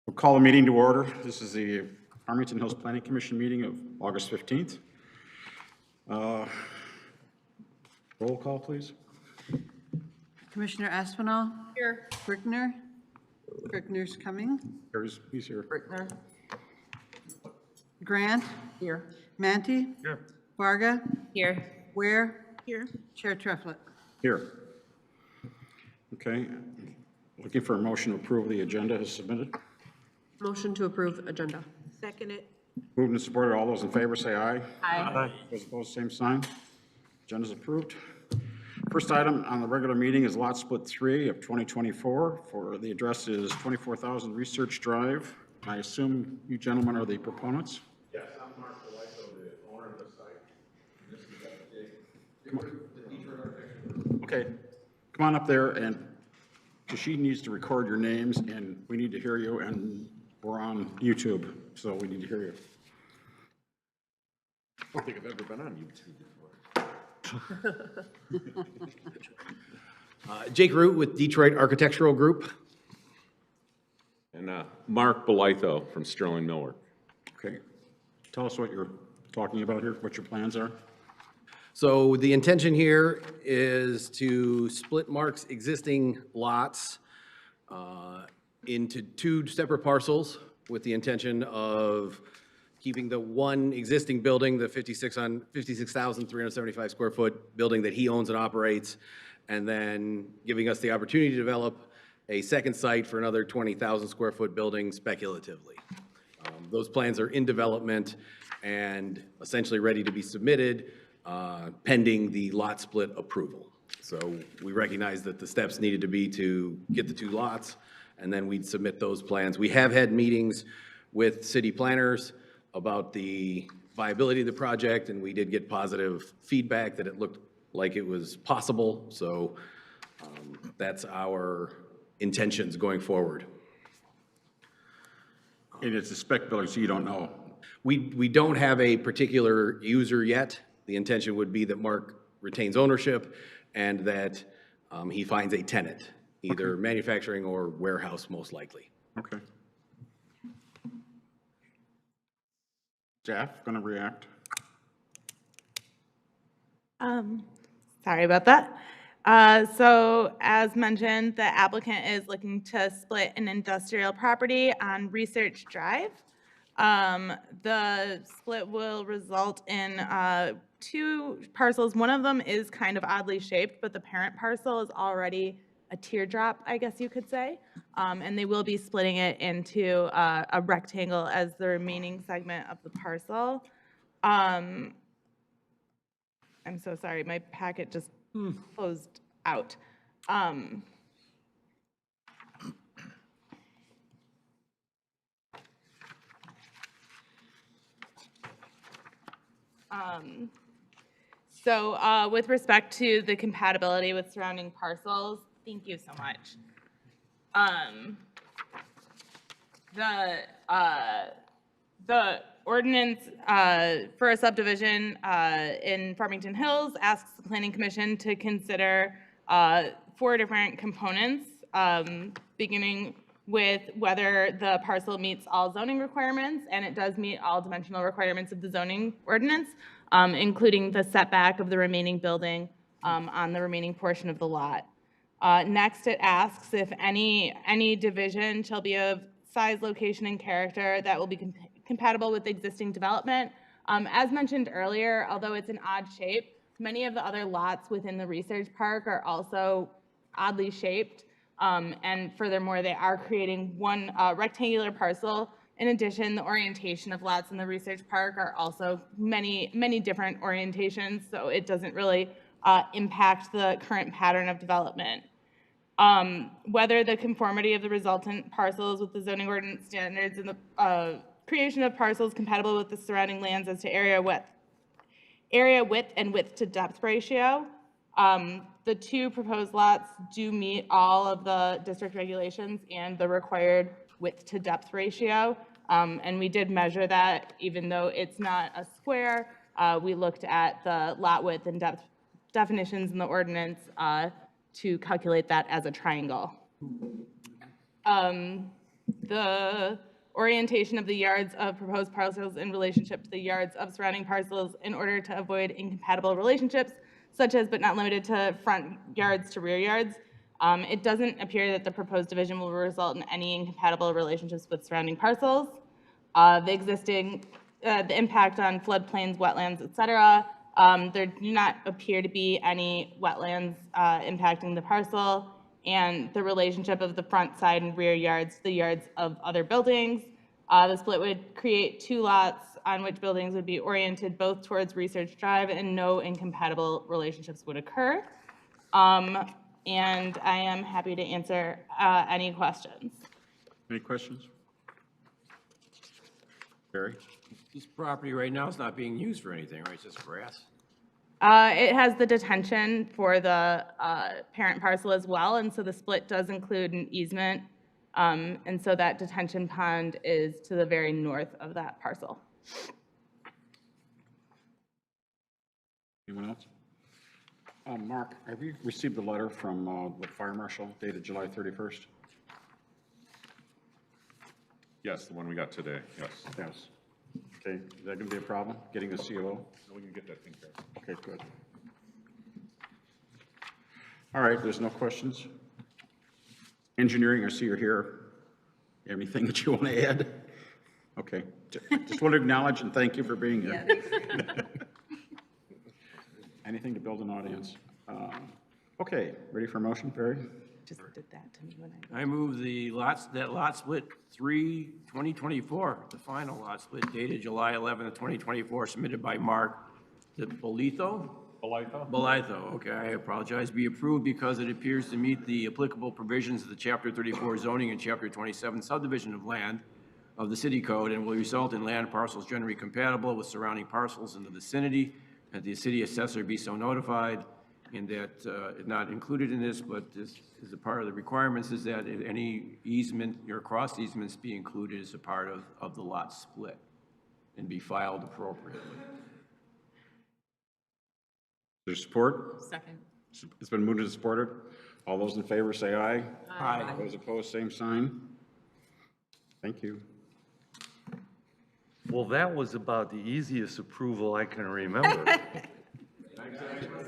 We'll call the meeting to order. This is the Farmington Hills Planning Commission meeting of August 15th. Roll call, please. Commissioner Aspinall? Here. Brickner? Brickner's coming. He's here. Brickner. Grant? Here. Manti? Here. Varga? Here. Ware? Here. Chair Treflet. Here. Okay. Looking for a motion to approve the agenda as submitted. Motion to approve agenda. Second it. Moved and supported. All those in favor say aye. Aye. Those opposed, same sign. Agenda's approved. First item on the regular meeting is lot split 3 of 2024. For the address is 24,000 Research Drive. I assume you gentlemen are the proponents? Yes, I'm Mark Delightful, the owner of the site. This is Jake. Okay, come on up there, and she needs to record your names, and we need to hear you, and we're on YouTube, so we need to hear you. I don't think I've ever been on YouTube before. Jake Root with Detroit Architectural Group. And Mark Belitho from Sterling Millwork. Okay, tell us what you're talking about here, what your plans are. So the intention here is to split Mark's existing lots into 2 separate parcels with the intention of keeping the one existing building, the 56,375 square foot building that he owns and operates, and then giving us the opportunity to develop a second site for another 20,000 square foot building speculatively. Those plans are in development and essentially ready to be submitted pending the lot split approval. So we recognize that the steps needed to be to get the 2 lots, and then we'd submit those plans. We have had meetings with city planners about the viability of the project, and we did get positive feedback that it looked like it was possible. So that's our intentions going forward. And it's a spec building, so you don't know. We don't have a particular user yet. The intention would be that Mark retains ownership and that he finds a tenant, either manufacturing or warehouse, most likely. Okay. Staff, gonna react? Sorry about that. So as mentioned, the applicant is looking to split an industrial property on Research Drive. The split will result in 2 parcels. One of them is kind of oddly shaped, but the parent parcel is already a teardrop, I guess you could say. And they will be splitting it into a rectangle as the remaining segment of the parcel. I'm so sorry, my packet just closed out. So with respect to the compatibility with surrounding parcels, thank you so much. The ordinance for a subdivision in Farmington Hills asks the Planning Commission to consider 4 different components, beginning with whether the parcel meets all zoning requirements, and it does meet all dimensional requirements of the zoning ordinance, including the setback of the remaining building on the remaining portion of the lot. Next, it asks if any division shall be of size, location, and character that will be compatible with existing development. As mentioned earlier, although it's an odd shape, many of the other lots within the research park are also oddly shaped. And furthermore, they are creating one rectangular parcel. In addition, the orientation of lots in the research park are also many different orientations, so it doesn't really impact the current pattern of development. Whether the conformity of the resultant parcels with the zoning ordinance standards and the creation of parcels compatible with the surrounding lands as to area width and width to depth ratio. The 2 proposed lots do meet all of the district regulations and the required width to depth ratio. And we did measure that, even though it's not a square. We looked at the lot width and depth definitions in the ordinance to calculate that as a triangle. the orientation of the yards of proposed parcels in relationship to the yards of surrounding parcels in order to avoid incompatible relationships, such as but not limited to front yards to rear yards. It doesn't appear that the proposed division will result in any incompatible relationships with surrounding parcels. The impact on floodplains, wetlands, et cetera. There do not appear to be any wetlands impacting the parcel, and the relationship of the front, side, and rear yards to the yards of other buildings. The split would create 2 lots on which buildings would be oriented both towards Research Drive, and no incompatible relationships would occur. And I am happy to answer any questions. Any questions? Barry? This property right now is not being used for anything, right? It's just grass? It has the detention for the parent parcel as well, and so the split does include an easement. And so that detention pond is to the very north of that parcel. Anyone else? Mark, have you received the letter from the fire marshal dated July 31st? Yes, the one we got today, yes. Yes. Okay, is that going to be a problem, getting a COO? We can get that taken care of. Okay, good. All right, there's no questions. Engineering, I see you're here. You have anything that you want to add? Okay, just want to acknowledge and thank you for being here. Anything to build an audience? Okay, ready for a motion, Barry? Just did that to me when I move that lot split 3/2024, the final lot split dated July 11th, 2024, submitted by Mark Bolitho? Bolitho, okay, I apologize, be approved because it appears to meet the applicable provisions of the Chapter 34 zoning and Chapter 27 subdivision of land of the city code, and will result in land parcels generally compatible with surrounding parcels in the vicinity, and the city assessor be so notified, and that not included in this, but this is a part of the requirements, is that any easement or cross easements be included as a part of the lot split and be filed appropriately. There's support? Second. It's been moved and supported. All those in favor say aye. Aye. Those opposed, same sign. Thank you. Well, that was about the easiest approval I can remember.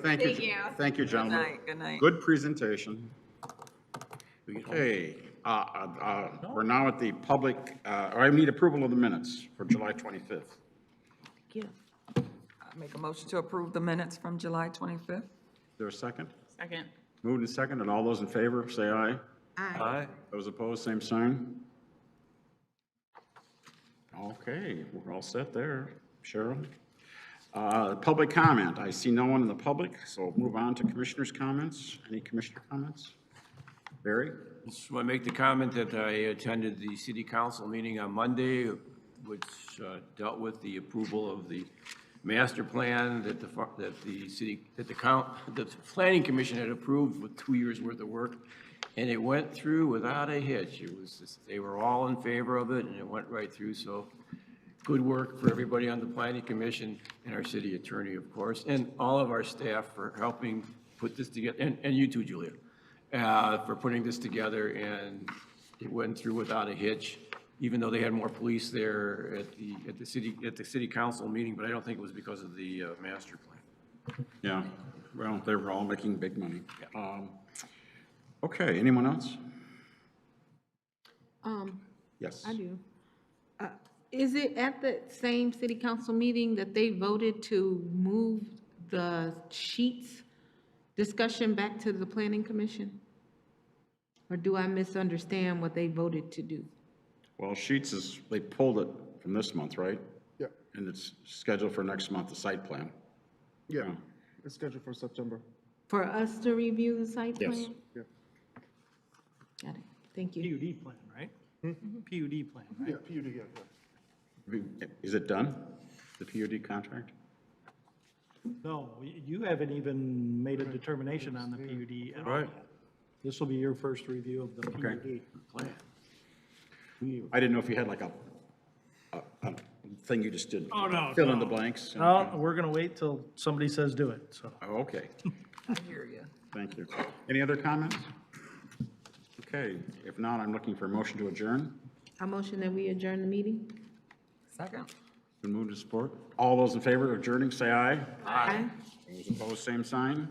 Thank you. Thank you, gentlemen. Good night. Good presentation. Okay, we're now at the public, I need approval of the minutes for July 25th. Make a motion to approve the minutes from July 25th. Is there a second? Second. Moved and second, and all those in favor, say aye. Aye. Those opposed, same sign. Okay, we're all set there. Cheryl? Public comment. I see no one in the public, so we'll move on to commissioners' comments. Any commissioner comments? Barry? Just want to make the comment that I attended the city council meeting on Monday, which dealt with the approval of the master plan that the planning commission had approved with 2 years worth of work, and it went through without a hitch. It was just, they were all in favor of it, and it went right through. So good work for everybody on the planning commission and our city attorney, of course, and all of our staff for helping put this together, and you too, Julia, for putting this together, and it went through without a hitch, even though they had more police there at the city council meeting, but I don't think it was because of the master plan. Yeah, well, they were all making big money. Okay, anyone else? Yes. I do. Is it at the same city council meeting that they voted to move the sheets discussion back to the planning commission? Or do I misunderstand what they voted to do? Well, Sheets is, they pulled it from this month, right? Yeah, And it's scheduled for next month, the site plan. yeah, it's scheduled for September. For us to review the site Yes. plan? Yeah. Got it. Thank you. PUD plan, right? PUD plan, right? Yeah, PUD, yeah. Is it done, the PUD contract? No, you haven't even made a determination on the PUD at all yet. This will be your first review of the PUD plan. I didn't know if you had like a thing you just did. Oh, no, Fill in no. the blanks. No, we're gonna wait till somebody says do it, so. Oh, okay, I hear you. thank you. Any other comments? Okay, if not, I'm looking for a motion to adjourn. I motion that we adjourn the meeting. Second? Been moved to support. All those in favor of adjourning, say aye. Aye. Those opposed, same sign.